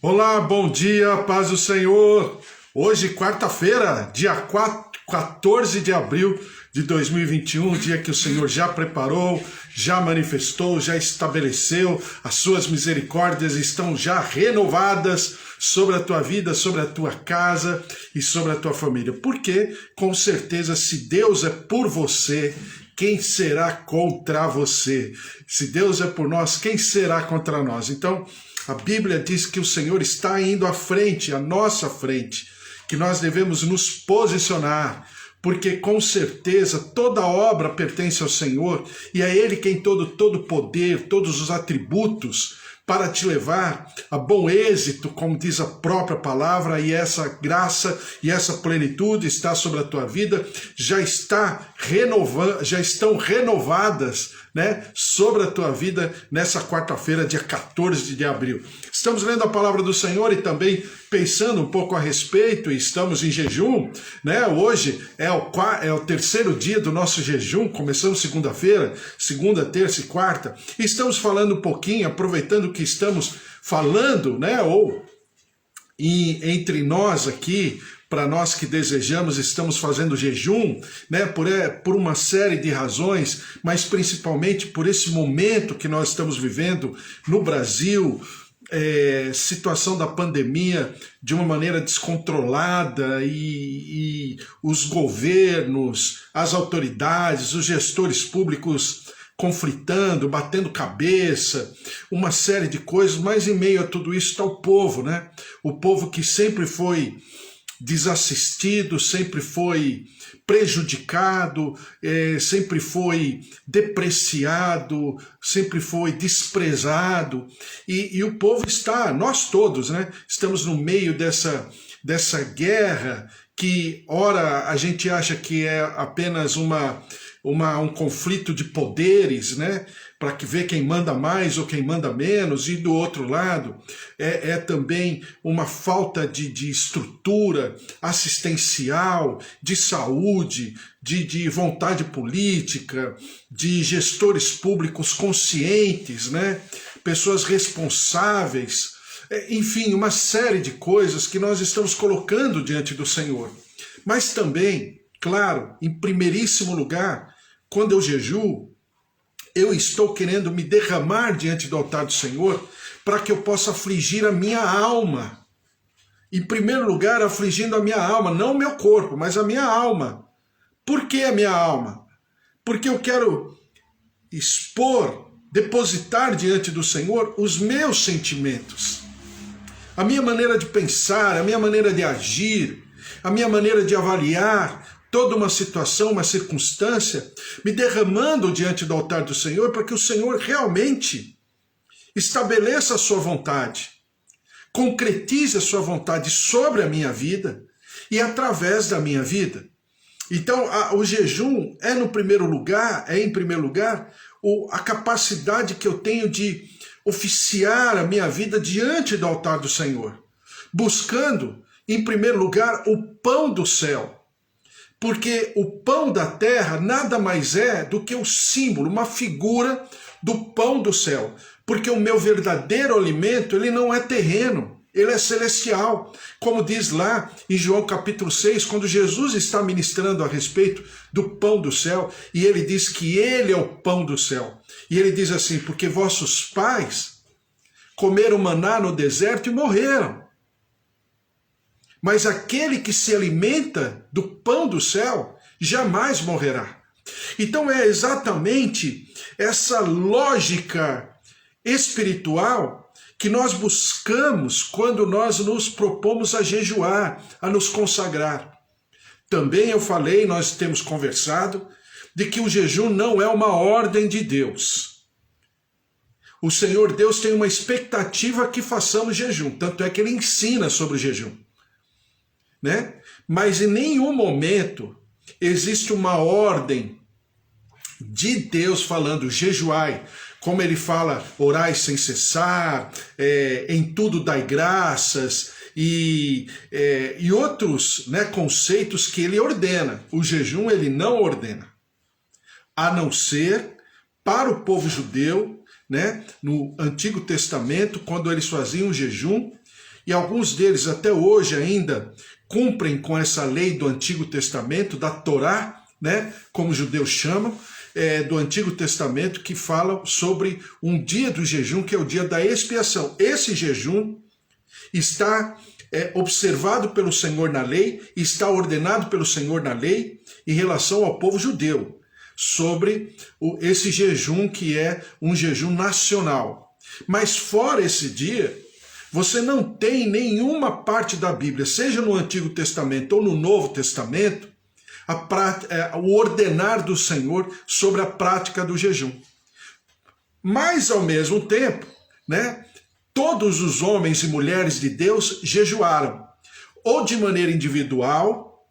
Olá, bom dia, paz do Senhor. Hoje, quarta-feira, dia 14 de abril de 2021, dia que o Senhor já preparou, já manifestou, já estabeleceu, as suas misericórdias estão já renovadas sobre a tua vida, sobre a tua casa e sobre a tua família. Porque, com certeza, se Deus é por você, quem será contra você? Se Deus é por nós, quem será contra nós? Então, a Bíblia diz que o Senhor está indo à frente, à nossa frente, que nós devemos nos posicionar, porque com certeza toda obra pertence ao Senhor e é Ele quem todo poder, todos os atributos para te levar a bom êxito, como diz a própria palavra, e essa graça e essa plenitude está sobre a tua vida, já estão renovadas, né, sobre a tua vida nessa quarta-feira, dia 14 de abril. Estamos lendo a palavra do Senhor e também pensando um pouco a respeito, e estamos em jejum, né? Hoje é o terceiro dia do nosso jejum, começamos segunda-feira, segunda, terça e quarta, e estamos falando um pouquinho, aproveitando que estamos falando, né, entre nós aqui, para nós que desejamos, estamos fazendo jejum, né, por uma série de razões, mas principalmente por esse momento que nós estamos vivendo no Brasil, situação da pandemia de uma maneira descontrolada e os governos, as autoridades, os gestores públicos conflitando, batendo cabeça, uma série de coisas, mas em meio a tudo isso está o povo, né? O povo que sempre foi desassistido, sempre foi prejudicado, sempre foi depreciado, sempre foi desprezado, e o povo está, nós todos, né, estamos no meio dessa guerra que ora a gente acha que é apenas um conflito de poderes, né, para que ver quem manda mais ou quem manda menos, e do outro lado é também uma falta de estrutura assistencial, de saúde, de vontade política, de gestores públicos conscientes, né, pessoas responsáveis, enfim, uma série de coisas que nós estamos colocando diante do Senhor. Mas também, claro, em primeiríssimo lugar, quando eu jejuo, eu estou querendo me derramar diante do altar do Senhor para que eu possa afligir a minha alma. Em primeiro lugar, afligindo a minha alma, não o meu corpo, mas a minha alma. Por que a minha alma? Porque eu quero expor, depositar diante do Senhor os meus sentimentos. A minha maneira de pensar, a minha maneira de agir, a minha maneira de avaliar toda uma situação, uma circunstância, me derramando diante do altar do Senhor para que o Senhor realmente estabeleça a sua vontade, concretize a sua vontade sobre a minha vida e através da minha vida. Então, o jejum é em primeiro lugar, a capacidade que eu tenho de oficiar a minha vida diante do altar do Senhor, buscando, em primeiro lugar, o pão do céu. Porque o pão da terra nada mais é do que o símbolo, uma figura do pão do céu. Porque o meu verdadeiro alimento, ele não é terreno, ele é celestial. Como diz lá em João capítulo 6, quando Jesus está ministrando a respeito do pão do céu, e ele diz que ele é o pão do céu. E ele diz assim, porque vossos pais comeram maná no deserto e morreram. Mas aquele que se alimenta do pão do céu jamais morrerá. Então é exatamente essa lógica espiritual que nós buscamos quando nós nos propomos a jejuar, a nos consagrar. Também eu falei, nós temos conversado, de que o jejum não é uma ordem de Deus. O Senhor Deus tem uma expectativa que façamos jejum, tanto é que Ele ensina sobre o jejum. Né? Mas em nenhum momento existe uma ordem de Deus falando jejuai, como ele fala, orai sem cessar, em tudo dai graças, e outros, né, conceitos que ele ordena. O jejum ele não ordena, a não ser para o povo judeu, né, no Antigo Testamento, quando eles faziam jejum, e alguns deles até hoje ainda cumprem com essa lei do Antigo Testamento, da Torá, né, como os judeus chamam, do Antigo Testamento, que fala sobre um dia do jejum, que é o dia da expiação. Esse jejum está observado pelo Senhor na lei, está ordenado pelo Senhor na lei em relação ao povo judeu, sobre esse jejum que é um jejum nacional. Mas fora esse dia, você não tem nenhuma parte da Bíblia, seja no Antigo Testamento ou no Novo Testamento, o ordenar do Senhor sobre a prática do jejum. Mas, ao mesmo tempo, né, todos os homens e mulheres de Deus jejuaram, ou de maneira individual,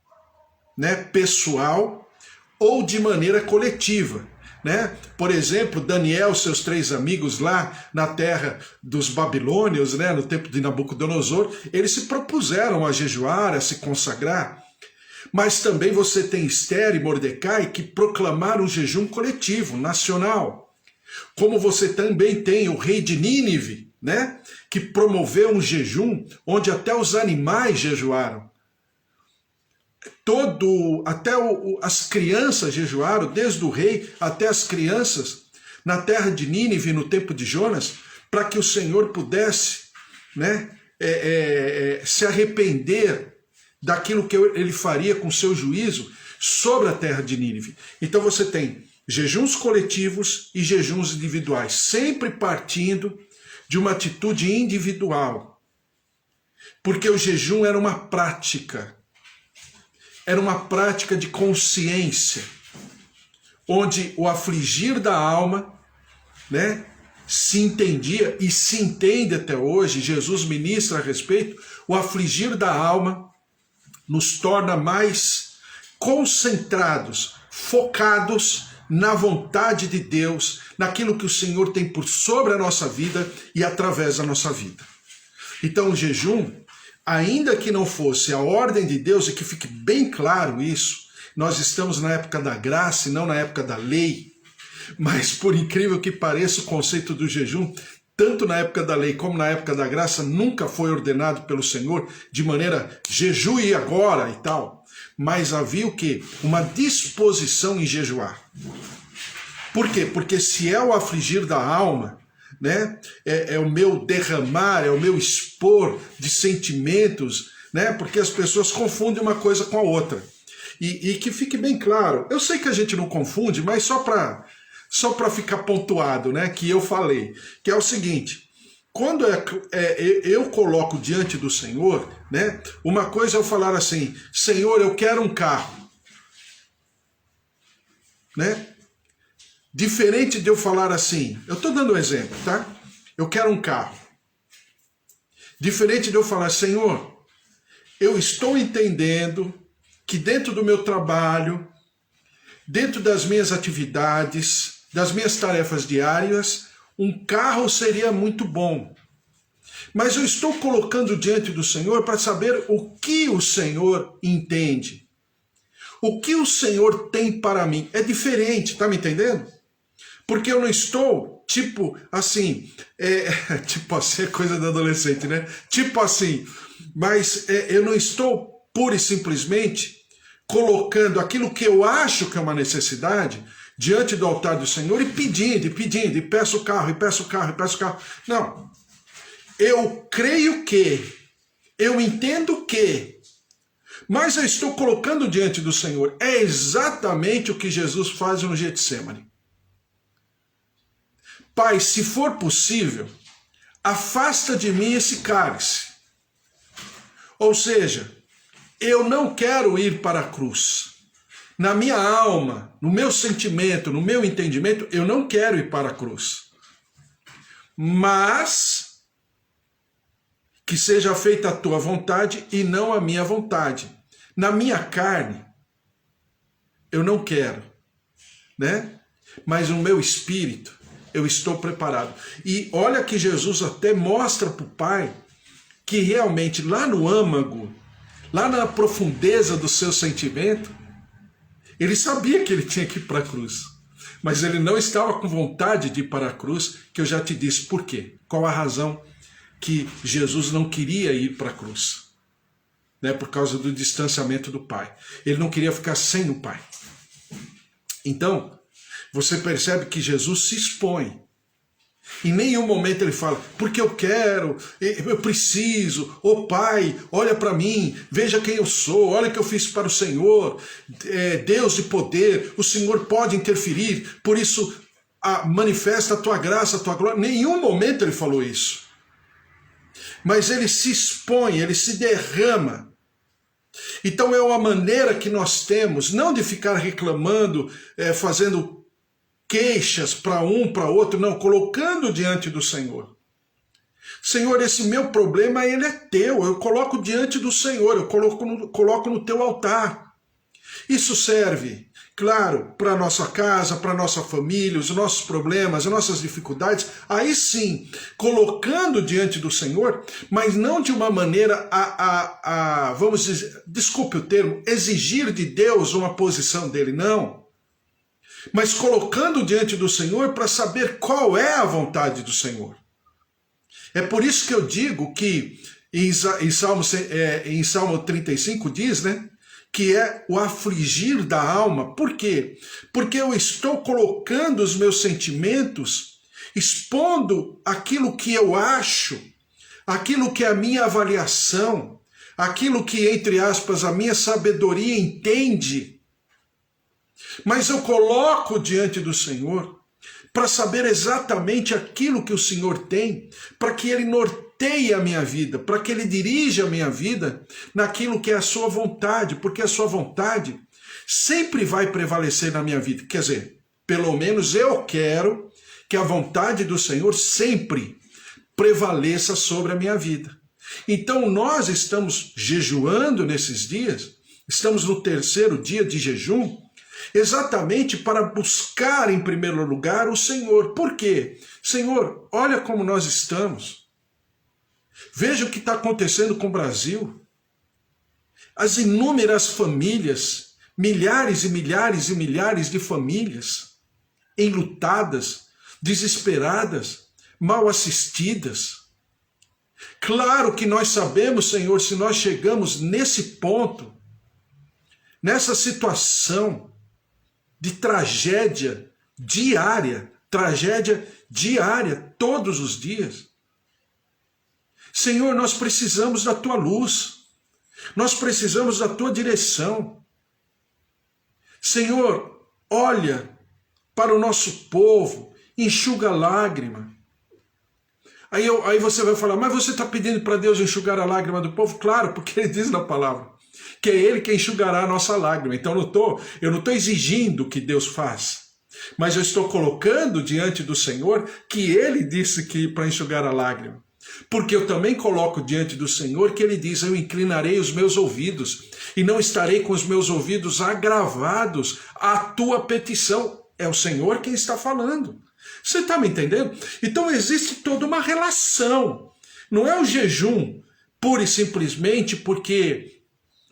né, pessoal, ou de maneira coletiva. Né? Por exemplo, Daniel e seus 3 amigos lá na terra dos babilônios, né, no tempo de Nabucodonosor, eles se propuseram a jejuar, a se consagrar. Mas também você tem Esther e Mordecai que proclamaram o jejum coletivo, nacional. Como você também tem o rei de Nínive, né, que promoveu um jejum onde até os animais jejuaram. Até as crianças jejuaram, desde o rei até as crianças, na terra de Nínive, no tempo de Jonas, para que o Senhor pudesse, né, se arrepender daquilo que ele faria com seu juízo sobre a terra de Nínive. Então você tem jejuns coletivos e jejuns individuais, sempre partindo de uma atitude individual. Porque o jejum era uma prática de consciência, onde o afligir da alma, né, se entendia e se entende até hoje, Jesus ministra a respeito, o afligir da alma nos torna mais concentrados, focados na vontade de Deus, naquilo que o Senhor tem por sobre a nossa vida e através da nossa vida. Então o jejum, ainda que não fosse a ordem de Deus, e que fique bem claro isso, nós estamos na época da graça e não na época da lei, mas por incrível que pareça, o conceito do jejum, tanto na época da lei como na época da graça, nunca foi ordenado pelo Senhor de maneira jejue agora e tal. Mas havia o quê? Uma disposição em jejuar. Por quê? Porque se é o afligir da alma, né, é o meu derramar, é o meu expor de sentimentos, né, porque as pessoas confundem uma coisa com a outra. E que fique bem claro, eu sei que a gente não confunde, mas só para ficar pontuado, né, que eu falei, que é o seguinte: quando eu coloco diante do Senhor, né, uma coisa é eu falar assim, Senhor, eu quero um carro, né? Diferente de eu falar assim, eu estou dando um exemplo, tá? Eu quero um carro. Diferente de eu falar, Senhor, eu estou entendendo que dentro do meu trabalho, dentro das minhas atividades, das minhas tarefas diárias, um carro seria muito bom. Mas eu estou colocando diante do Senhor para saber o que o Senhor entende. O que o Senhor tem para mim. É diferente, tá me entendendo? Porque eu não estou, tipo assim, tipo assim, é coisa da adolescente, né? Tipo assim, mas eu não estou pura e simplesmente colocando aquilo que eu acho que é uma necessidade diante do altar do Senhor e pedindo, e peço o carro, e peço o carro, e peço o carro. Não. Eu creio que, eu entendo que, mas eu estou colocando diante do Senhor. É exatamente o que Jesus faz no Getsemane. Pai, se for possível, afasta de mim esse cálice. Ou seja, eu não quero ir para a cruz. Na minha alma, no meu sentimento, no meu entendimento, eu não quero ir para a cruz. Mas que seja feita a tua vontade e não a minha vontade. Na minha carne, eu não quero, né? Mas no meu espírito, eu estou preparado. E olha que Jesus até mostra para o Pai que realmente lá no âmago, lá na profundeza do seu sentimento, ele sabia que ele tinha que ir para a cruz. Mas ele não estava com vontade de ir para a cruz, que eu já te disse por quê. Qual a razão que Jesus não queria ir para a cruz, né, por causa do distanciamento do Pai. Ele não queria ficar sem o Pai. Então, você percebe que Jesus se expõe. Em nenhum momento ele fala, porque eu quero, eu preciso, ô Pai, olha para mim, veja quem eu sou, olha o que eu fiz para o Senhor, Deus de poder, o Senhor pode interferir, por isso manifesta a tua graça, a tua glória. Em nenhum momento ele falou isso. Mas ele se expõe, ele se derrama. Então é uma maneira que nós temos, não de ficar reclamando, fazendo queixas para um, para outro, não, colocando diante do Senhor. Senhor, esse meu problema, ele é teu, eu coloco diante do Senhor, eu coloco no teu altar. Isso serve, claro, para a nossa casa, para a nossa família, os nossos problemas, as nossas dificuldades, aí sim, colocando diante do Senhor, mas não de uma maneira vamos dizer, desculpe o termo, exigir de Deus uma posição dele, não. Mas colocando diante do Senhor para saber qual é a vontade do Senhor. É por isso que eu digo que em Salmo 35 diz, né, que é o afligir da alma. Por quê? Porque eu estou colocando os meus sentimentos, expondo aquilo que eu acho, aquilo que é a minha avaliação, aquilo que, entre aspas, a minha sabedoria entende. Mas eu coloco diante do Senhor para saber exatamente aquilo que o Senhor tem, para que Ele norteie a minha vida, para que Ele dirija a minha vida naquilo que é a sua vontade, porque a sua vontade sempre vai prevalecer na minha vida. Quer dizer, pelo menos eu quero que a vontade do Senhor sempre prevaleça sobre a minha vida. Então nós estamos jejuando nesses dias, estamos no 3º dia de jejum, exatamente para buscar em primeiro lugar o Senhor. Por quê? Senhor, olha como nós estamos. Veja o que está acontecendo com o Brasil. As inúmeras famílias, milhares e milhares e milhares de famílias, enlutadas, desesperadas, mal assistidas. Claro que nós sabemos, Senhor, se nós chegamos nesse ponto, nessa situação de tragédia diária, todos os dias. Senhor, nós precisamos da tua luz, nós precisamos da tua direção. Senhor, olha para o nosso povo, enxuga a lágrima. Aí você vai falar, mas você está pedindo para Deus enxugar a lágrima do povo? Claro, porque ele diz na palavra que é Ele que enxugará a nossa lágrima. Então eu não estou exigindo que Deus faça, mas eu estou colocando diante do Senhor que Ele disse que para enxugar a lágrima. Porque eu também coloco diante do Senhor que Ele diz, eu inclinarei os meus ouvidos e não estarei com os meus ouvidos agravados à tua petição. É o Senhor quem está falando. Você está me entendendo? Então existe toda uma relação. Não é o jejum pura e simplesmente porque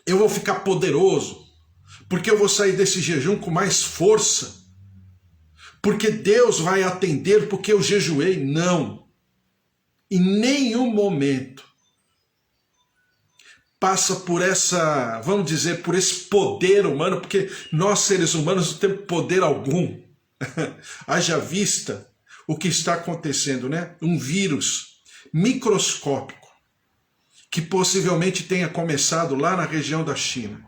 eu vou ficar poderoso, porque eu vou sair desse jejum com mais força, porque Deus vai atender porque eu jejuei. Não. Em nenhum momento passa por essa, vamos dizer, por esse poder humano, porque nós seres humanos não temos poder algum. Haja vista o que está acontecendo, né? Um vírus microscópico, que possivelmente tenha começado lá na região da China,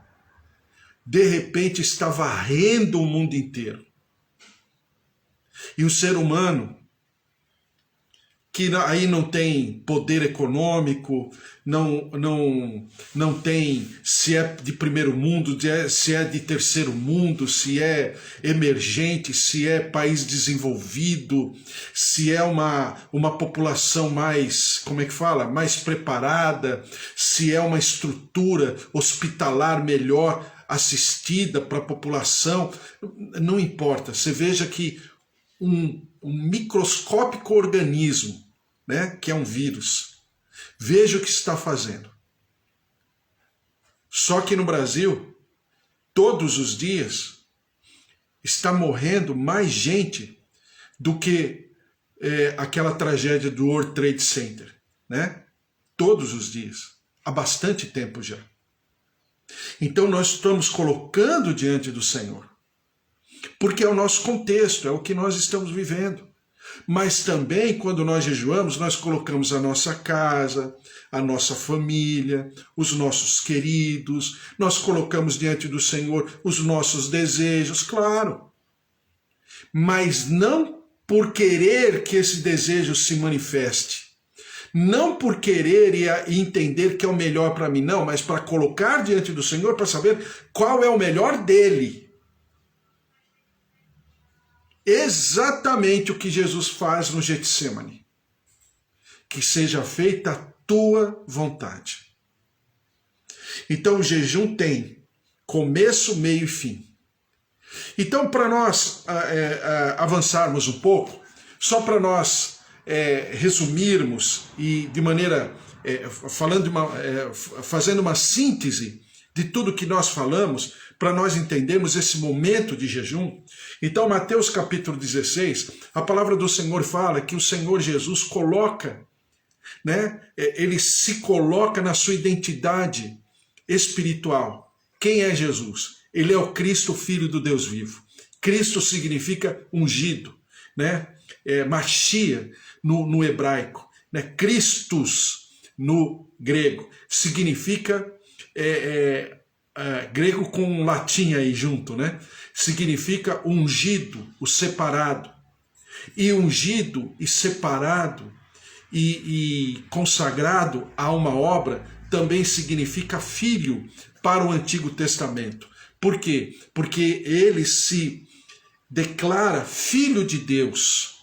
de repente está varrendo o mundo inteiro. E o ser humano, que aí não tem poder econômico, não tem se é de primeiro mundo, se é de terceiro mundo, se é emergente, se é país desenvolvido, se é uma população mais, como é que fala, mais preparada, se é uma estrutura hospitalar melhor assistida para a população, não importa. Você veja que um microscópico organismo, né, que é um vírus, veja o que está fazendo. Só que no Brasil, todos os dias, está morrendo mais gente do que aquela tragédia do World Trade Center. né? Todos os dias, há bastante tempo já. Então nós estamos colocando diante do Senhor, porque é o nosso contexto, é o que nós estamos vivendo. Mas também, quando nós jejuamos, nós colocamos a nossa casa, a nossa família, os nossos queridos, nós colocamos diante do Senhor os nossos desejos, claro. Mas não por querer que esse desejo se manifeste. Não por querer e entender que é o melhor para mim, não, mas para colocar diante do Senhor para saber qual é o melhor dele. Exatamente o que Jesus faz no Getsemane. Que seja feita a tua vontade. Então o jejum tem começo, meio e fim. Então, para nós avançarmos um pouco, só para nós resumirmos e de maneira, fazendo uma síntese de tudo que nós falamos, para nós entendermos esse momento de jejum. Então, Mateus capítulo 16, a palavra do Senhor fala que o Senhor Jesus coloca, né? Ele se coloca na sua identidade espiritual. Quem é Jesus? Ele é o Cristo, Filho do Deus vivo. Cristo significa ungido, né? Machia no hebraico, né? Christus no grego, significa grego com latim aí junto, né? Significa ungido, o separado. E ungido e separado e consagrado a uma obra também significa filho para o Antigo Testamento. Por quê? Porque ele se declara filho de Deus,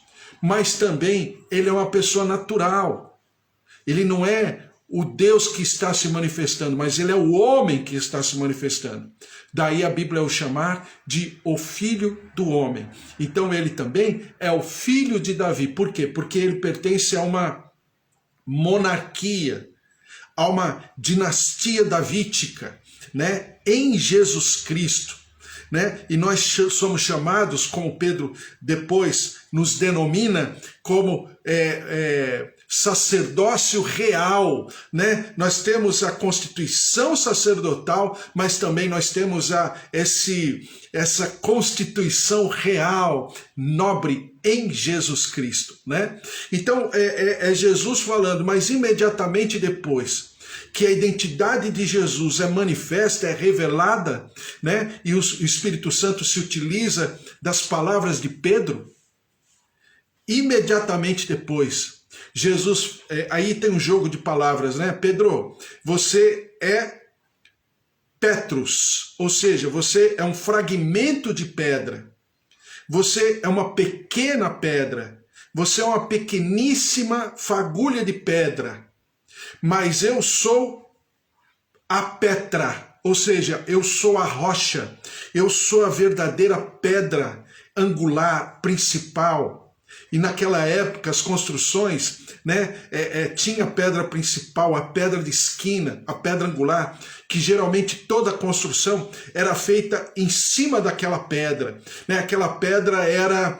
mas também ele é uma pessoa natural. Ele não é o Deus que está se manifestando, mas ele é o homem que está se manifestando. Daí a Bíblia o chamar de o Filho do Homem. Então ele também é o filho de Davi. Por quê? Porque ele pertence a uma monarquia, a uma dinastia davídica, né? Em Jesus Cristo. Né? E nós somos chamados, como Pedro depois nos denomina, como sacerdócio real, né? Nós temos a constituição sacerdotal, mas também nós temos essa constituição real, nobre em Jesus Cristo, né? Então é Jesus falando, mas imediatamente depois que a identidade de Jesus é manifesta, é revelada, né? E o Espírito Santo se utiliza das palavras de Pedro, imediatamente depois, Jesus, aí tem um jogo de palavras, né? Pedro, você é Petrus, ou seja, você é um fragmento de pedra, você é uma pequena pedra, você é uma pequeníssima fagulha de pedra, mas eu sou a Petra, ou seja, eu sou a rocha, eu sou a verdadeira pedra angular, principal. E naquela época as construções, né, tinha a pedra principal, a pedra de esquina, a pedra angular, que geralmente toda a construção era feita em cima daquela pedra, né? Aquela pedra era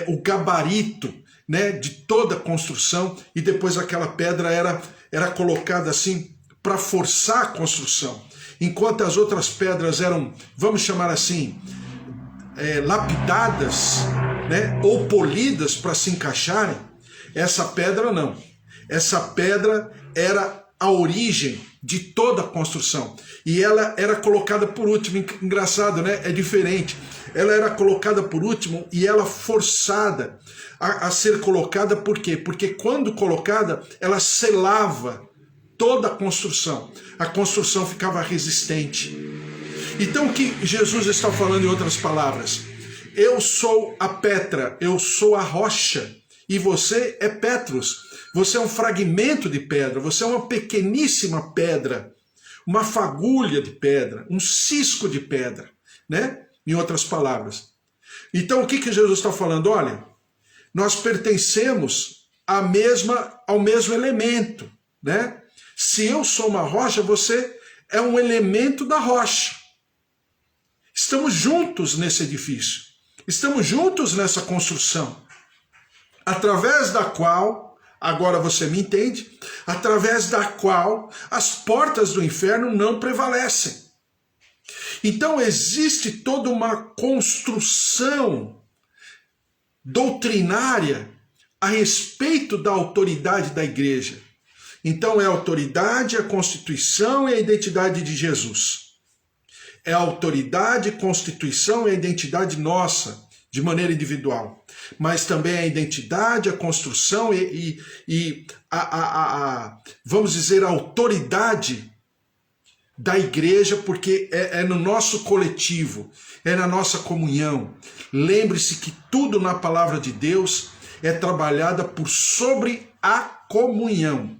o gabarito, né, de toda a construção, e depois aquela pedra era colocada assim para forçar a construção, enquanto as outras pedras eram, vamos chamar assim, lapidadas, né, ou polidas para se encaixarem. Essa pedra não. Essa pedra era a origem de toda a construção. E ela era colocada por último. Engraçado, né? É diferente. Ela era colocada por último e ela forçada a ser colocada. Por quê? Porque quando colocada, ela selava toda a construção. A construção ficava resistente. Então o que Jesus está falando em outras palavras? Eu sou a Petra, eu sou a rocha, e você é Petrus. Você é um fragmento de pedra, você é uma pequeníssima pedra, uma fagulha de pedra, um cisco de pedra, né? Em outras palavras. Então o que Jesus está falando? Olha, nós pertencemos ao mesmo elemento, né? Se eu sou uma rocha, você é um elemento da rocha. Estamos juntos nesse edifício. Estamos juntos nessa construção, através da qual agora você me entende, através da qual as portas do inferno não prevalecem. Então existe toda uma construção doutrinária a respeito da autoridade da igreja. Então é a autoridade, a constituição e a identidade de Jesus. É a autoridade, constituição e a identidade nossa, de maneira individual. Mas também a identidade, a construção vamos dizer, a autoridade da igreja, porque é no nosso coletivo, é na nossa comunhão. Lembre-se que tudo na palavra de Deus é trabalhada por sobre a comunhão.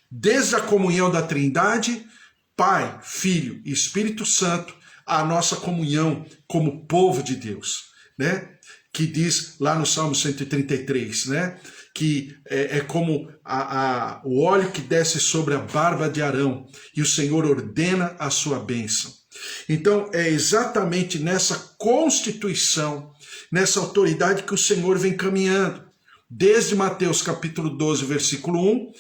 Desde a comunhão da Trindade, Pai, Filho e Espírito Santo, a nossa comunhão como povo de Deus, né? Que diz lá no Salmo 133, né? Que é como o óleo que desce sobre a barba de Arão, e o Senhor ordena a sua bênção. Então é exatamente nessa constituição, nessa autoridade que o Senhor vem caminhando. Desde Mateus capítulo 12, versículo 1,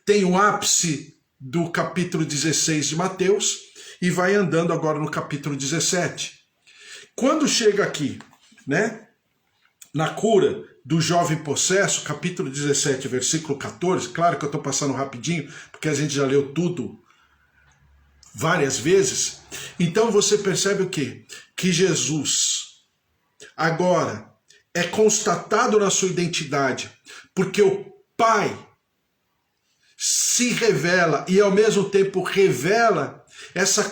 tem o ápice do capítulo 16 de Mateus, e vai andando agora no capítulo 17. Quando chega aqui, né, na cura do jovem possesso, capítulo 17, versículo 14, claro que eu estou passando rapidinho, porque a gente já leu tudo várias vezes, então você percebe o quê? Que Jesus agora é constatado na sua identidade, porque o Pai se revela e ao mesmo tempo revela essa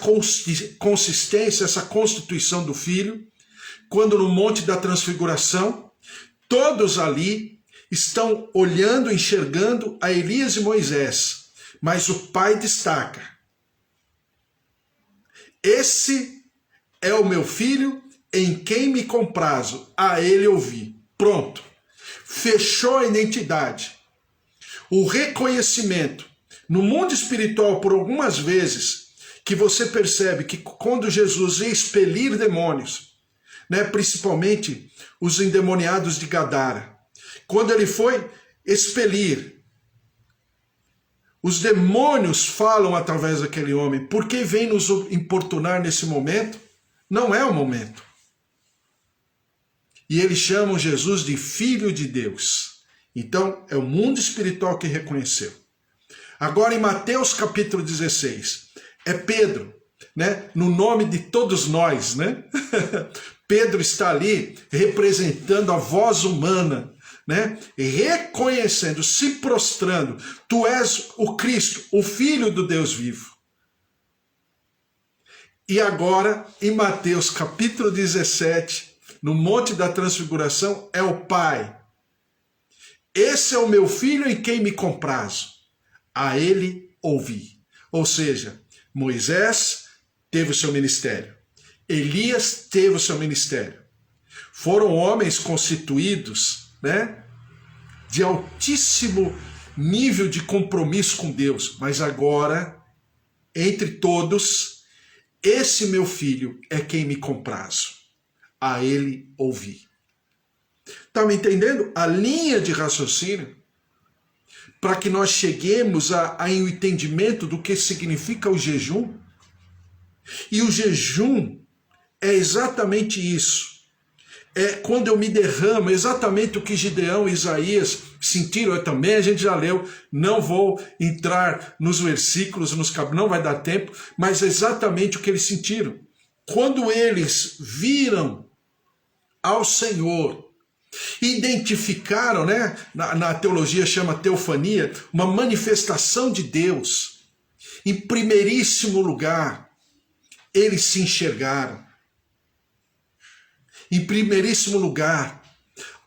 consistência, essa constituição do Filho, quando no Monte da Transfiguração, todos ali estão olhando, enxergando a Elias e Moisés, mas o Pai destaca: esse é o meu Filho em quem me comprazo, a ele ouvi. Pronto, fechou a identidade. O reconhecimento no mundo espiritual, por algumas vezes, que você percebe que quando Jesus ia expelir demônios, né, principalmente os endemoniados de Gadara, quando ele foi expelir, os demônios falam através daquele homem: por que vem nos importunar nesse momento? Não é o momento. E eles chamam Jesus de Filho de Deus. Então, é o mundo espiritual que reconheceu. Agora, em Mateus capítulo 16, é Pedro, né? No nome de todos nós, né? Pedro está ali representando a voz humana, né? Reconhecendo, se prostrando: tu és o Cristo, o Filho do Deus vivo. E agora, em Mateus capítulo 17, no Monte da Transfiguração, é o Pai: esse é o meu Filho em quem me comprazo, a ele ouvi. Ou seja, Moisés teve o seu ministério, Elias teve o seu ministério. Foram homens constituídos, né, de altíssimo nível de compromisso com Deus. Mas agora, entre todos, esse meu Filho é quem me comprazo, a ele ouvi. Está me entendendo? A linha de raciocínio para que nós cheguemos a um entendimento do que significa o jejum. E o jejum é exatamente isso. É quando eu me derramo, exatamente o que Gideão e Isaías sentiram também, a gente já leu, não vou entrar nos versículos, não vai dar tempo, mas é exatamente o que eles sentiram. Quando eles viram ao Senhor, identificaram, né? Na teologia chama teofania, uma manifestação de Deus. Em primeiríssimo lugar, eles se enxergaram. Em primeiríssimo lugar,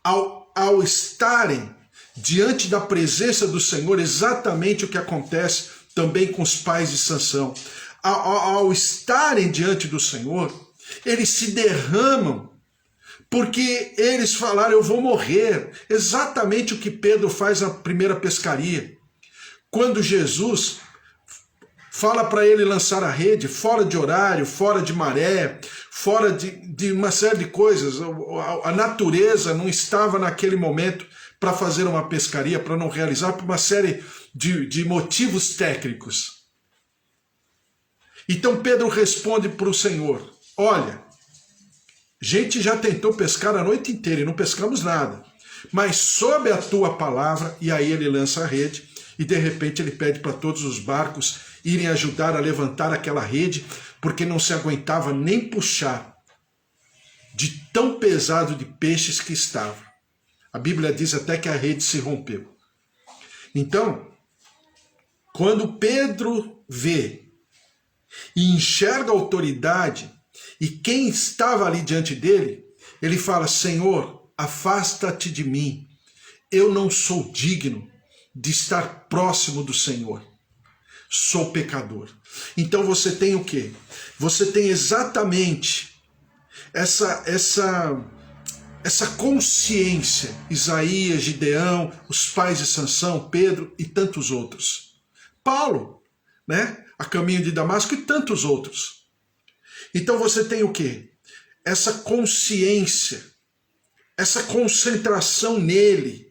ao estarem diante da presença do Senhor, exatamente o que acontece também com os pais de Sansão. Ao estarem diante do Senhor, eles se derramam, porque eles falaram: eu vou morrer. Exatamente o que Pedro faz na primeira pescaria. Quando Jesus fala para ele lançar a rede fora de horário, fora de maré, fora de uma série de coisas. A natureza não estava naquele momento para fazer uma pescaria, para não realizar, por uma série de motivos técnicos. Então Pedro responde para o Senhor: olha, a gente já tentou pescar a noite inteira e não pescamos nada, mas sob a tua palavra. E aí ele lança a rede e de repente ele pede para todos os barcos irem ajudar a levantar aquela rede, porque não se aguentava nem puxar de tão pesado de peixes que estava. A Bíblia diz até que a rede se rompeu. Então, quando Pedro vê e enxerga a autoridade e quem estava ali diante dele, ele fala: Senhor, afasta-te de mim, eu não sou digno de estar próximo do Senhor, sou pecador. Então você tem o quê? Você tem exatamente essa consciência. Isaías, Gideão, os pais de Sansão, Pedro e tantos outros. Paulo, né? A caminho de Damasco e tantos outros. Então você tem o quê? Essa consciência, essa concentração nele,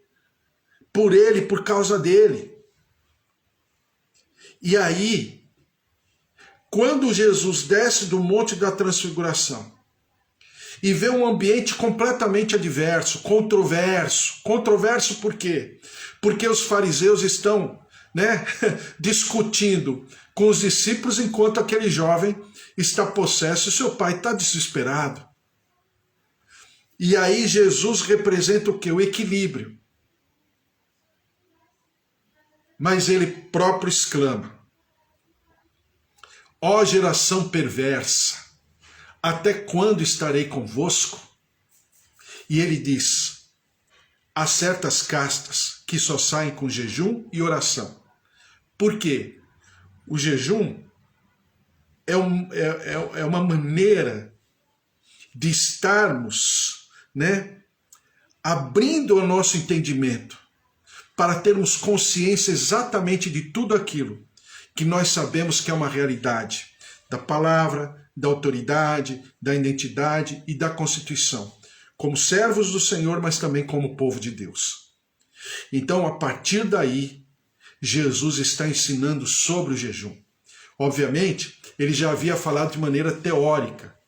por causa dele. E aí, quando Jesus desce do Monte da Transfiguração e vê um ambiente completamente adverso, controverso por quê? Porque os fariseus estão, né, discutindo com os discípulos enquanto aquele jovem está possesso e seu pai está desesperado. E aí Jesus representa o quê? O equilíbrio. Mas ele próprio exclama: ó geração perversa, até quando estarei convosco? E ele diz: há certas castas que só saem com jejum e oração. Por quê? O jejum é uma maneira de estarmos, né, abrindo o nosso entendimento para termos consciência exatamente de tudo aquilo que nós sabemos que é uma realidade, da palavra, da autoridade, da identidade e da Constituição, como servos do Senhor, mas também como povo de Deus. Então, a partir daí, Jesus está ensinando sobre o jejum. Obviamente, ele já havia falado de maneira teórica,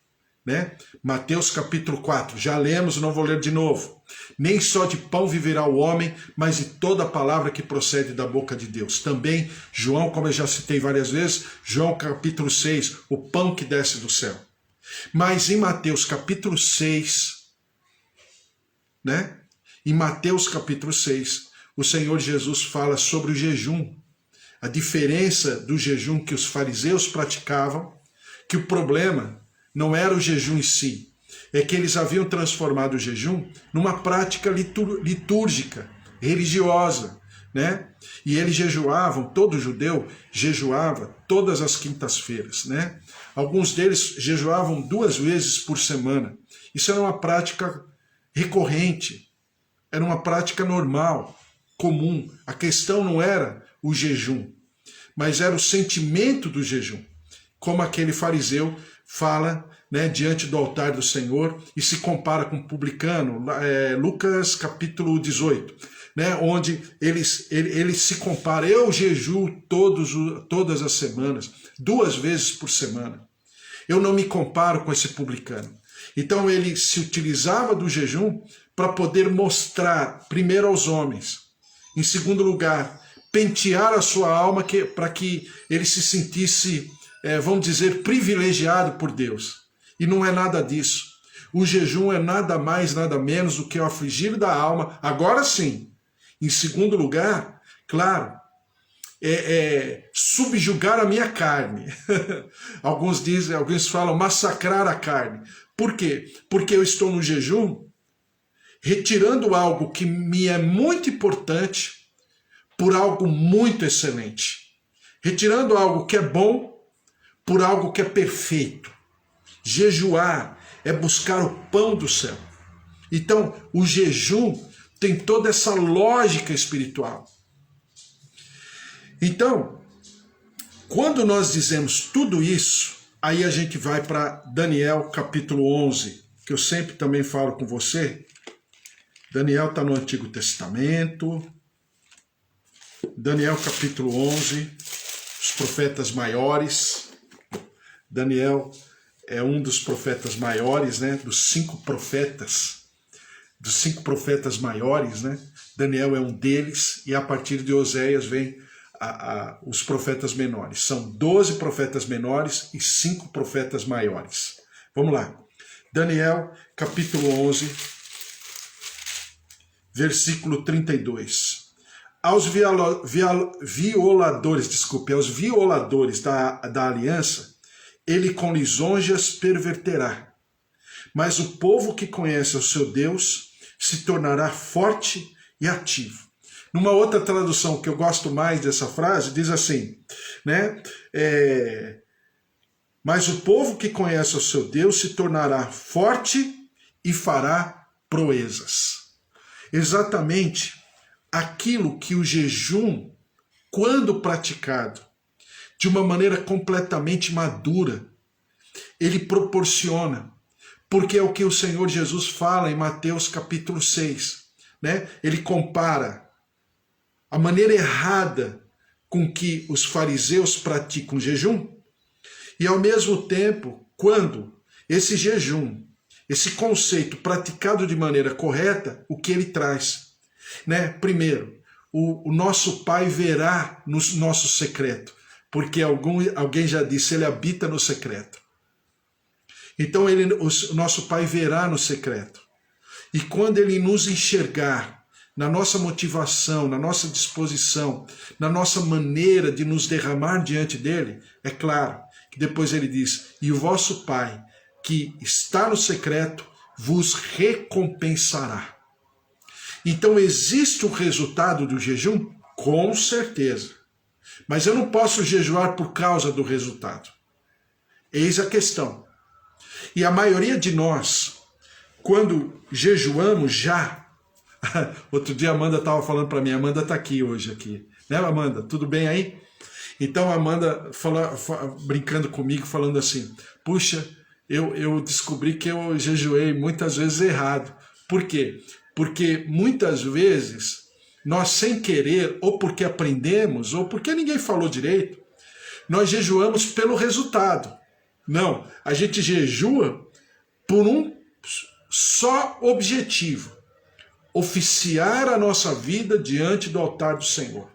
né? Mateus capítulo 4, já lemos, não vou ler de novo. Nem só de pão viverá o homem, mas de toda a palavra que procede da boca de Deus. Também João, como eu já citei várias vezes, João capítulo 6, o pão que desce do céu. Mas em Mateus capítulo 6, né? Em Mateus capítulo 6, o Senhor Jesus fala sobre o jejum. A diferença do jejum que os fariseus praticavam, que o problema não era o jejum em si, é que eles haviam transformado o jejum numa prática litúrgica, religiosa, né? E eles jejuavam, todo judeu jejuava todas as quintas-feiras, né? Alguns deles jejuavam 2 vezes por semana. Isso era uma prática recorrente, era uma prática normal, comum. A questão não era o jejum, mas era o sentimento do jejum, como aquele fariseu fala, né, diante do altar do Senhor e se compara com o publicano, Lucas capítulo 18, né, onde ele se compara: eu jejuo todas as semanas, 2 vezes por semana, eu não me comparo com esse publicano. Então ele se utilizava do jejum para poder mostrar, primeiro aos homens, em segundo lugar, pentear a sua alma para que ele se sentisse, vamos dizer, privilegiado por Deus. E não é nada disso. O jejum é nada mais, nada menos do que o afligir da alma. Agora sim, em segundo lugar, claro, subjugar a minha carne. Alguns falam massacrar a carne. Por quê? Porque eu estou no jejum, retirando algo que me é muito importante por algo muito excelente. Retirando algo que é bom por algo que é perfeito. Jejuar é buscar o pão do céu. Então, o jejum tem toda essa lógica espiritual. Então, Quando nós dizemos tudo isso, aí a gente vai para Daniel capítulo 11, que eu sempre também falo com você. Daniel está no Antigo Testamento. Daniel capítulo 11, os profetas maiores. Daniel é um dos profetas maiores, né? Dos cinco profetas maiores, né? Daniel é um deles, e a partir de Oséias vem os profetas menores. São 12 profetas menores e 5 profetas maiores. Vamos lá. Daniel, capítulo 11, versículo 32. Aos violadores da aliança, ele com lisonjas perverterá. Mas o povo que conhece o seu Deus se tornará forte e ativo. Numa outra tradução que eu gosto mais dessa frase, diz assim, né? Mas o povo que conhece o seu Deus se tornará forte e fará proezas. Exatamente aquilo que o jejum, quando praticado de uma maneira completamente madura, ele proporciona. Porque é o que o Senhor Jesus fala em Mateus capítulo 6. Né? Ele compara a maneira errada com que os fariseus praticam jejum, e ao mesmo tempo, quando esse jejum, esse conceito praticado de maneira correta, o que ele traz? Né? Primeiro, o nosso Pai verá no nosso secreto, porque alguém já disse, ele habita no secreto. Então o nosso Pai verá no secreto. E quando ele nos enxergar, na nossa motivação, na nossa disposição, na nossa maneira de nos derramar diante dele, é claro que depois ele diz, e o vosso Pai, que está no secreto, vos recompensará. Então existe o resultado do jejum? Com certeza. Mas eu não posso jejuar por causa do resultado. Eis a questão. E a maioria de nós, quando jejuamos já, outro dia a Amanda estava falando para mim, a Amanda está aqui hoje, né Amanda? Tudo bem aí? Então a Amanda brincando comigo, falando assim, puxa, eu descobri que eu jejuei muitas vezes errado. Por quê? Porque muitas vezes nós sem querer, ou porque aprendemos, ou porque ninguém falou direito, nós jejuamos pelo resultado. Não, a gente jejua por um só objetivo: oficiar a nossa vida diante do altar do Senhor.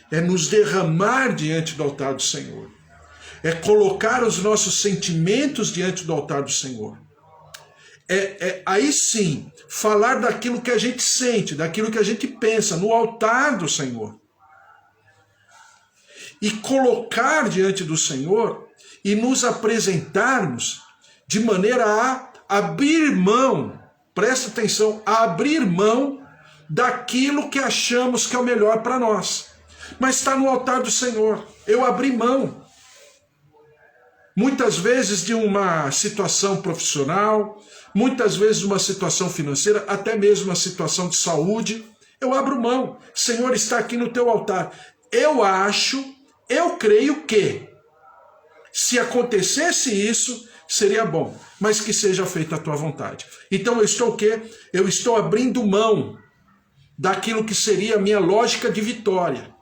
É nos derramar diante do altar do Senhor. É colocar os nossos sentimentos diante do altar do Senhor. Aí sim, falar daquilo que a gente sente, daquilo que a gente pensa, no altar do Senhor. E colocar diante do Senhor e nos apresentarmos de maneira a abrir mão, presta atenção, a abrir mão daquilo que achamos que é o melhor para nós. Mas está no altar do Senhor. Eu abri mão. Muitas vezes de uma situação profissional, muitas vezes de uma situação financeira, até mesmo uma situação de saúde. Eu abro mão. Senhor, está aqui no teu altar. Eu creio que, se acontecesse isso, seria bom, mas que seja feita a tua vontade. Então eu estou o quê? Eu estou abrindo mão daquilo que seria a minha lógica de vitória.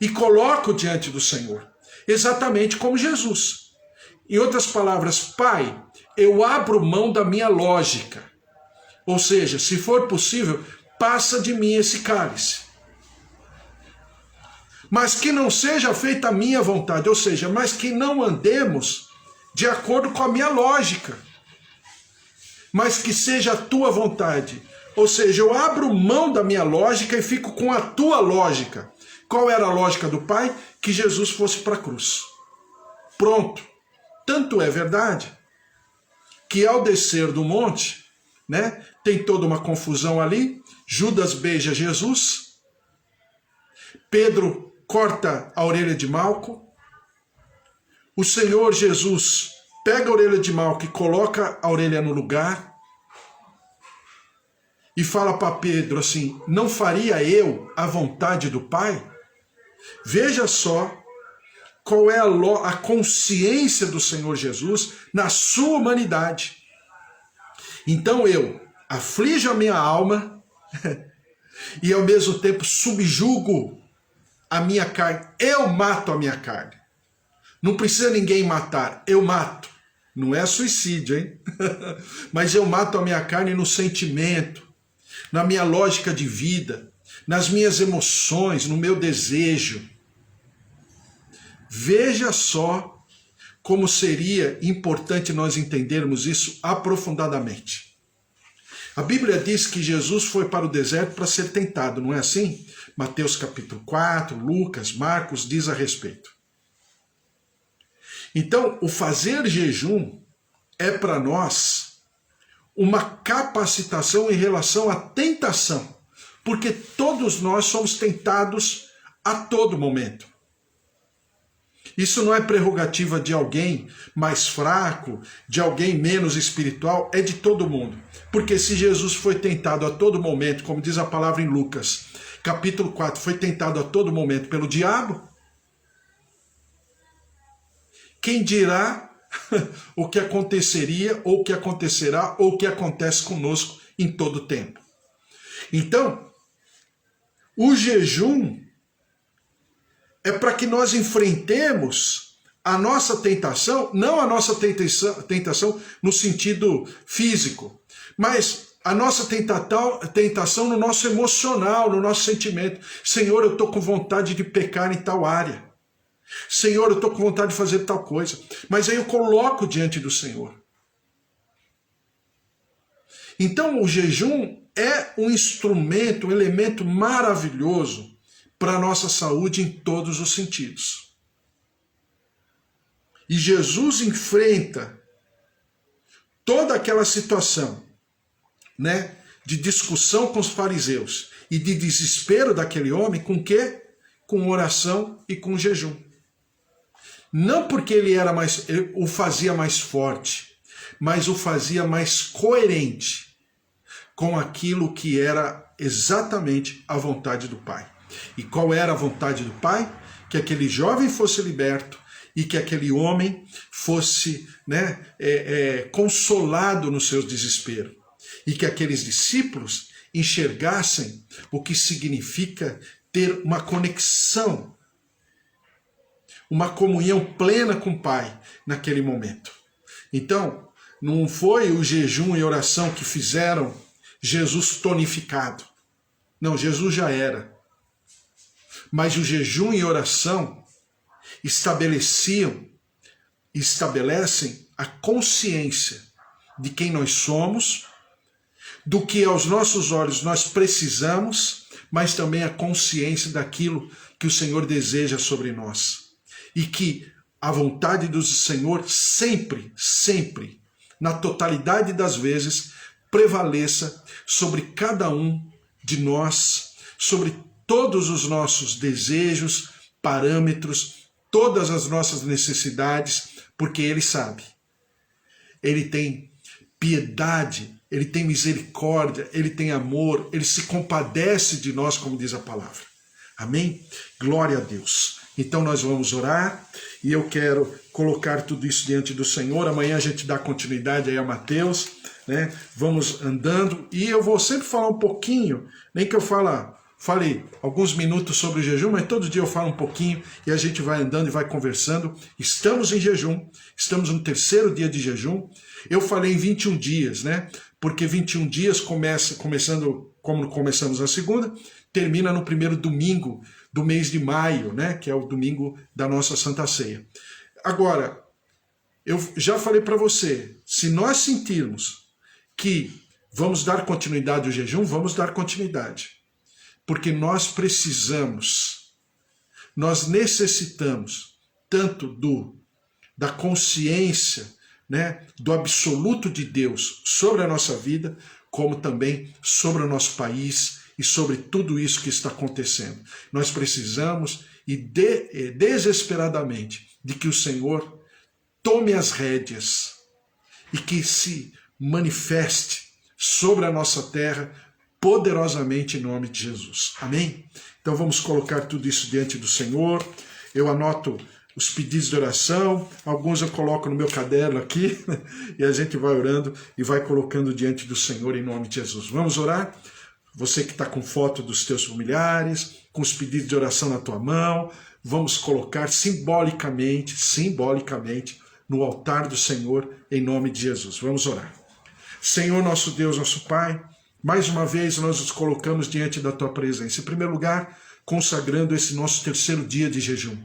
E coloco diante do Senhor, exatamente como Jesus. Em outras palavras, Pai, eu abro mão da minha lógica. Ou seja, se for possível, passa de mim esse cálice. Mas que não seja feita a minha vontade, ou seja, mas que não andemos de acordo com a minha lógica, mas que seja a tua vontade. Ou seja, eu abro mão da minha lógica e fico com a tua lógica. Qual era a lógica do Pai? Que Jesus fosse para a cruz. Pronto. Tanto é verdade que ao descer do monte, né, tem toda uma confusão ali. Judas beija Jesus. Pedro corta a orelha de Malco. O Senhor Jesus pega a orelha de Malco e coloca a orelha no lugar. E fala para Pedro assim, não faria eu a vontade do Pai? Veja só qual é a consciência do Senhor Jesus na sua humanidade. Então eu aflijo a minha alma e ao mesmo tempo subjugo a minha carne. Eu mato a minha carne. Não precisa ninguém matar, eu mato. Não é suicídio, hein? Mas eu mato a minha carne no sentimento, na minha lógica de vida, nas minhas emoções, no meu desejo. Veja só como seria importante nós entendermos isso aprofundadamente. A Bíblia diz que Jesus foi para o deserto para ser tentado, não é assim? Mateus capítulo 4, Lucas, Marcos diz a respeito. Então, o fazer jejum é para nós uma capacitação em relação à tentação, porque todos nós somos tentados a todo momento. Isso não é prerrogativa de alguém mais fraco, de alguém menos espiritual, é de todo mundo. Porque se Jesus foi tentado a todo momento, como diz a palavra em Lucas, capítulo 4, foi tentado a todo momento pelo diabo, quem dirá o que aconteceria, ou o que acontecerá, ou o que acontece conosco em todo tempo. Então, o jejum é para que nós enfrentemos a nossa tentação, não a nossa tentação no sentido físico, mas a nossa tentação no nosso emocional, no nosso sentimento. Senhor, eu estou com vontade de pecar em tal área. Senhor, eu estou com vontade de fazer tal coisa. Mas aí eu coloco diante do Senhor. Então o jejum é um instrumento, um elemento maravilhoso para a nossa saúde em todos os sentidos. E Jesus enfrenta toda aquela situação, né, de discussão com os fariseus e de desespero daquele homem com quê? Com oração e com jejum. Não porque ele o fazia mais forte, mas o fazia mais coerente com aquilo que era exatamente a vontade do Pai. E qual era a vontade do Pai? Que aquele jovem fosse liberto e que aquele homem fosse, né, consolado no seu desespero. E que aqueles discípulos enxergassem o que significa ter uma conexão, uma comunhão plena com o Pai naquele momento. Então, não foi o jejum e oração que fizeram Jesus tonificado. Não, Jesus já era. Mas o jejum e oração estabelecem a consciência de quem nós somos, do que aos nossos olhos nós precisamos, mas também a consciência daquilo que o Senhor deseja sobre nós. E que a vontade do Senhor sempre, sempre, na totalidade das vezes, prevaleça sobre cada um de nós, sobre todos os nossos desejos, parâmetros, todas as nossas necessidades, porque Ele sabe. Ele tem piedade, Ele tem misericórdia, Ele tem amor, Ele se compadece de nós, como diz a palavra. Amém? Glória a Deus. Então nós vamos orar e eu quero colocar tudo isso diante do Senhor. Amanhã a gente dá continuidade aí a Mateus, né? Vamos andando e eu vou sempre falar um pouquinho, nem que eu fale alguns minutos sobre o jejum, mas todo dia eu falo um pouquinho e a gente vai andando e vai conversando. Estamos em jejum, estamos no 3º dia de jejum. Eu falei em 21 dias, né? Porque 21 dias começando, como começamos na segunda, termina no primeiro domingo do mês de maio, né? Que é o domingo da nossa Santa Ceia. Agora, eu já falei para você, se nós sentirmos que vamos dar continuidade ao jejum, vamos dar continuidade. Porque nós necessitamos tanto da consciência, né, do absoluto de Deus sobre a nossa vida, como também sobre o nosso país e sobre tudo isso que está acontecendo. Nós precisamos desesperadamente de que o Senhor tome as rédeas e que se manifeste sobre a nossa terra poderosamente em nome de Jesus. Amém? Então vamos colocar tudo isso diante do Senhor. Eu anoto os pedidos de oração, alguns eu coloco no meu caderno aqui, e a gente vai orando e vai colocando diante do Senhor em nome de Jesus. Vamos orar? Você que está com foto dos teus familiares, com os pedidos de oração na tua mão, vamos colocar simbolicamente, no altar do Senhor, em nome de Jesus. Vamos orar. Senhor, nosso Deus, nosso Pai, mais uma vez nós nos colocamos diante da tua presença. Em primeiro lugar, consagrando esse nosso terceiro dia de jejum.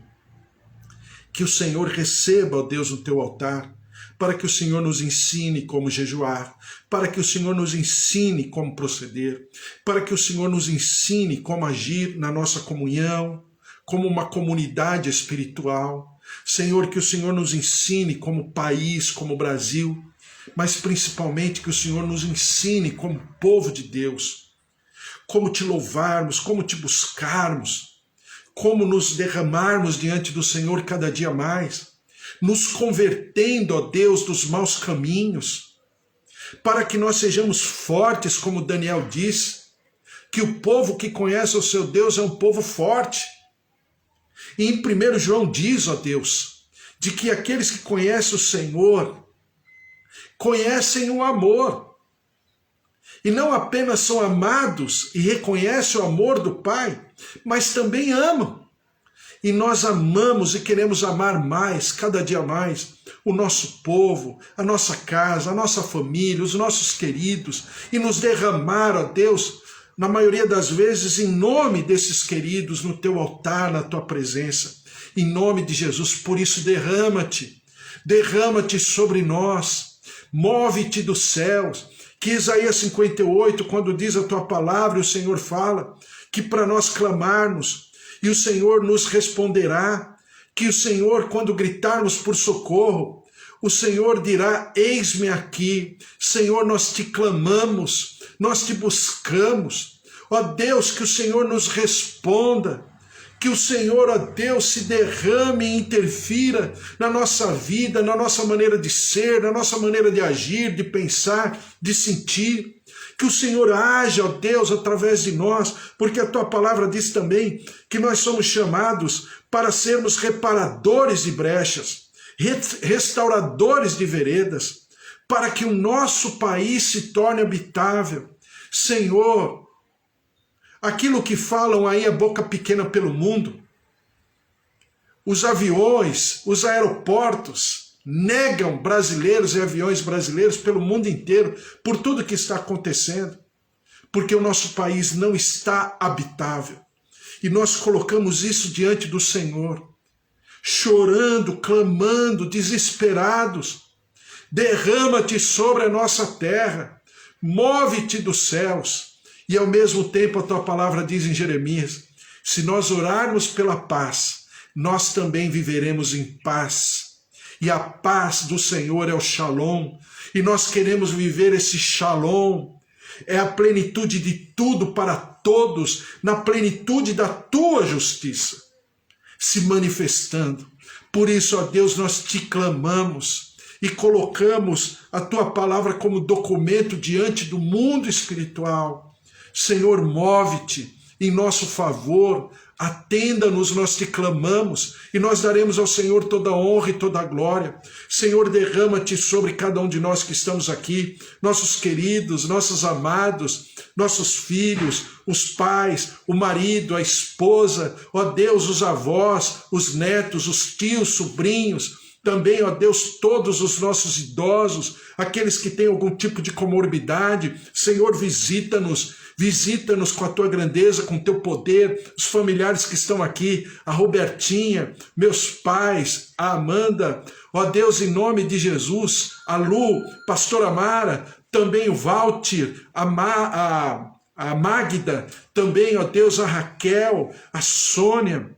Que o Senhor receba, ó Deus, no teu altar, para que o Senhor nos ensine como jejuar, para que o Senhor nos ensine como proceder, para que o Senhor nos ensine como agir na nossa comunhão, como uma comunidade espiritual. Senhor, que o Senhor nos ensine como país, como Brasil, mas principalmente que o Senhor nos ensine como povo de Deus, como te louvarmos, como te buscarmos, como nos derramarmos diante do Senhor cada dia mais, nos convertendo, ó Deus, dos maus caminhos, para que nós sejamos fortes, como Daniel diz, que o povo que conhece o seu Deus é um povo forte. E em 1 João diz, ó Deus, de que aqueles que conhecem o Senhor, conhecem o amor. E não apenas são amados e reconhecem o amor do Pai, mas também amam. E nós amamos e queremos amar mais, cada dia mais, o nosso povo, a nossa casa, a nossa família, os nossos queridos, e nos derramar, ó Deus, na maioria das vezes, em nome desses queridos, no teu altar, na tua presença, em nome de Jesus. Por isso, derrama-te sobre nós, move-te dos céus, que Isaías 58, quando diz a tua palavra, o Senhor fala, que para nós clamarmos, e o Senhor nos responderá, que o Senhor, quando gritarmos por socorro, o Senhor dirá, eis-me aqui, Senhor, nós te clamamos, nós te buscamos, ó Deus, que o Senhor nos responda, que o Senhor, ó Deus, se derrame e interfira na nossa vida, na nossa maneira de ser, na nossa maneira de agir, de pensar, de sentir. Que o Senhor haja, ó Deus, através de nós, porque a tua palavra diz também que nós somos chamados para sermos reparadores de brechas, restauradores de veredas, para que o nosso país se torne habitável. Senhor, aquilo que falam aí é boca pequena pelo mundo. Os aviões, os aeroportos negam brasileiros e aviões brasileiros pelo mundo inteiro por tudo que está acontecendo, porque o nosso país não está habitável. E nós colocamos isso diante do Senhor, chorando, clamando, desesperados. Derrama-te sobre a nossa terra, move-te dos céus. E ao mesmo tempo a tua palavra diz em Jeremias, se nós orarmos pela paz, nós também viveremos em paz. E a paz do Senhor é o shalom, e nós queremos viver esse shalom, é a plenitude de tudo para todos, na plenitude da tua justiça, se manifestando. Por isso, ó Deus, nós te clamamos e colocamos a tua palavra como documento diante do mundo espiritual. Senhor, move-te em nosso favor, atenda-nos, nós te clamamos, e nós daremos ao Senhor toda a honra e toda a glória. Senhor, derrama-te sobre cada um de nós que estamos aqui, nossos queridos, nossos amados, nossos filhos, os pais, o marido, a esposa, ó Deus, os avós, os netos, os tios, sobrinhos, também, ó Deus, todos os nossos idosos, aqueles que têm algum tipo de comorbidade. Senhor, visita-nos com a tua grandeza, com o teu poder, os familiares que estão aqui, a Robertinha, meus pais, a Amanda, ó Deus, em nome de Jesus, a Lu, pastora Mara, também o Walter, a Magda, também, ó Deus, a Raquel, a Sônia,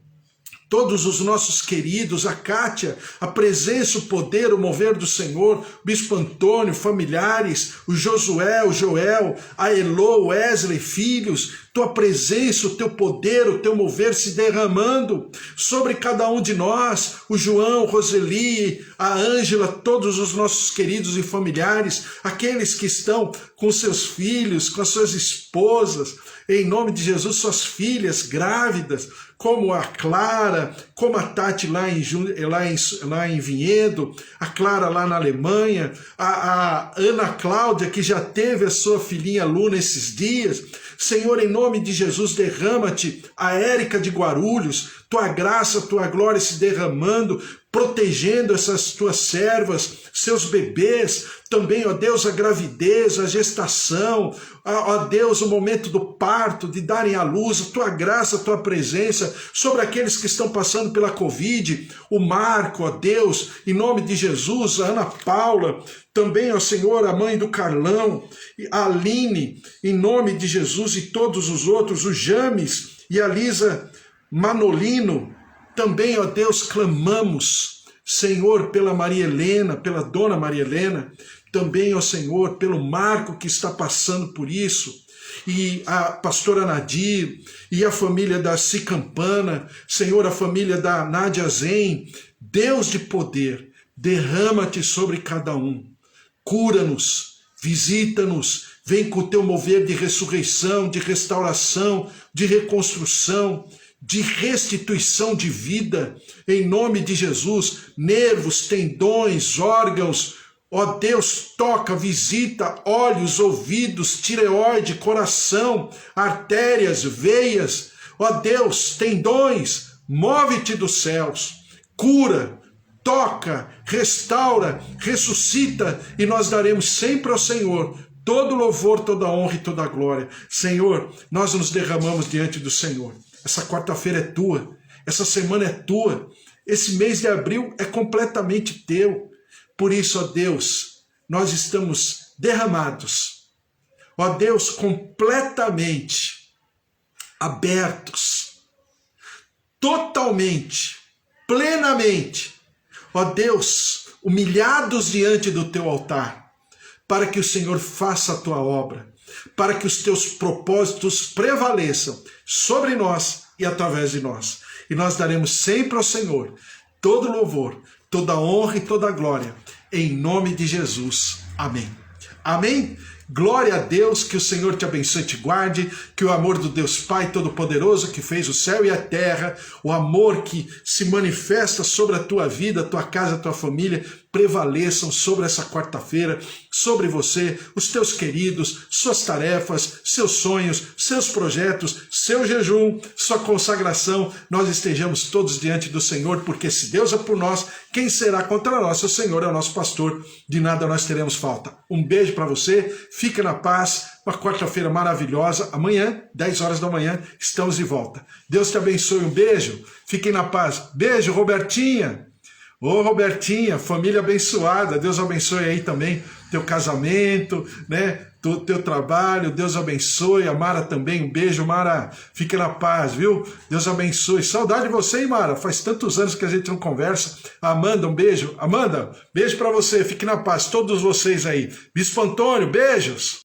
todos os nossos queridos, a Kátia, a presença, o poder, o mover do Senhor, o Bispo Antônio, familiares, o Josué, o Joel, a Elô, o Wesley, filhos, tua presença, o teu poder, o teu mover se derramando sobre cada um de nós, o João, Roseli, a Ângela, todos os nossos queridos e familiares, aqueles que estão com seus filhos, com as suas esposas, em nome de Jesus, suas filhas grávidas, como a Clara, como a Tati lá em Vinhedo, a Clara lá na Alemanha, a Ana Cláudia, que já teve a sua filhinha Luna esses dias. Senhor, em nome de Jesus, derrama-te a Érica de Guarulhos, tua graça, tua glória se derramando, protegendo essas tuas servas, seus bebês, também, ó Deus, a gravidez, a gestação, ó Deus, o momento do parto, de darem à luz, a tua graça, a tua presença sobre aqueles que estão passando pela Covid, o Marco, ó Deus, em nome de Jesus, a Ana Paula, também, ó Senhor, a mãe do Carlão, a Aline, em nome de Jesus, e todos os outros, o James e a Lisa Manolino, também, ó Deus, clamamos, Senhor, pela Maria Helena, pela Dona Maria Helena, também, ó Senhor, pelo Marco que está passando por isso, e a pastora Nadir, e a família da Cicampana, Senhor, a família da Nádia Zen, Deus de poder, derrama-te sobre cada um, cura-nos, visita-nos, vem com o teu mover de ressurreição, de restauração, de reconstrução, de restituição de vida, em nome de Jesus, nervos, tendões, órgãos, ó Deus, toca, visita, olhos, ouvidos, tireoide, coração, artérias, veias, ó Deus, tendões, move-te dos céus, cura, toca, restaura, ressuscita, e nós daremos sempre ao Senhor todo louvor, toda honra e toda glória. Senhor, nós nos derramamos diante do Senhor. Essa quarta-feira é tua, essa semana é tua, esse mês de abril é completamente teu. Por isso, ó Deus, nós estamos derramados, ó Deus, completamente abertos, totalmente, plenamente, ó Deus, humilhados diante do teu altar, para que o Senhor faça a tua obra, para que os teus propósitos prevaleçam sobre nós e através de nós. E nós daremos sempre ao Senhor todo louvor, toda honra e toda glória, em nome de Jesus. Amém. Amém? Glória a Deus, que o Senhor te abençoe e te guarde, que o amor do Deus Pai Todo-Poderoso, que fez o céu e a terra, o amor que se manifesta sobre a tua vida, a tua casa, a tua família, prevaleçam sobre essa quarta-feira, sobre você, os teus queridos, suas tarefas, seus sonhos, seus projetos, seu jejum, sua consagração, nós estejamos todos diante do Senhor, porque se Deus é por nós, quem será contra nós? O Senhor é o nosso pastor, de nada nós teremos falta. Um beijo para você, fica na paz, uma quarta-feira maravilhosa, amanhã, 10 horas da manhã, estamos de volta. Deus te abençoe, um beijo, fiquem na paz. Beijo, Robertinha. Ô Robertinha, família abençoada, Deus abençoe aí também teu casamento, né? Teu trabalho, Deus abençoe. A Mara também, um beijo, Mara, fica na paz, viu? Deus abençoe. Saudade de você, hein, Mara? Faz tantos anos que a gente não conversa. Amanda, um beijo. Amanda, beijo pra você, fique na paz, todos vocês aí. Bispo Antônio, beijos.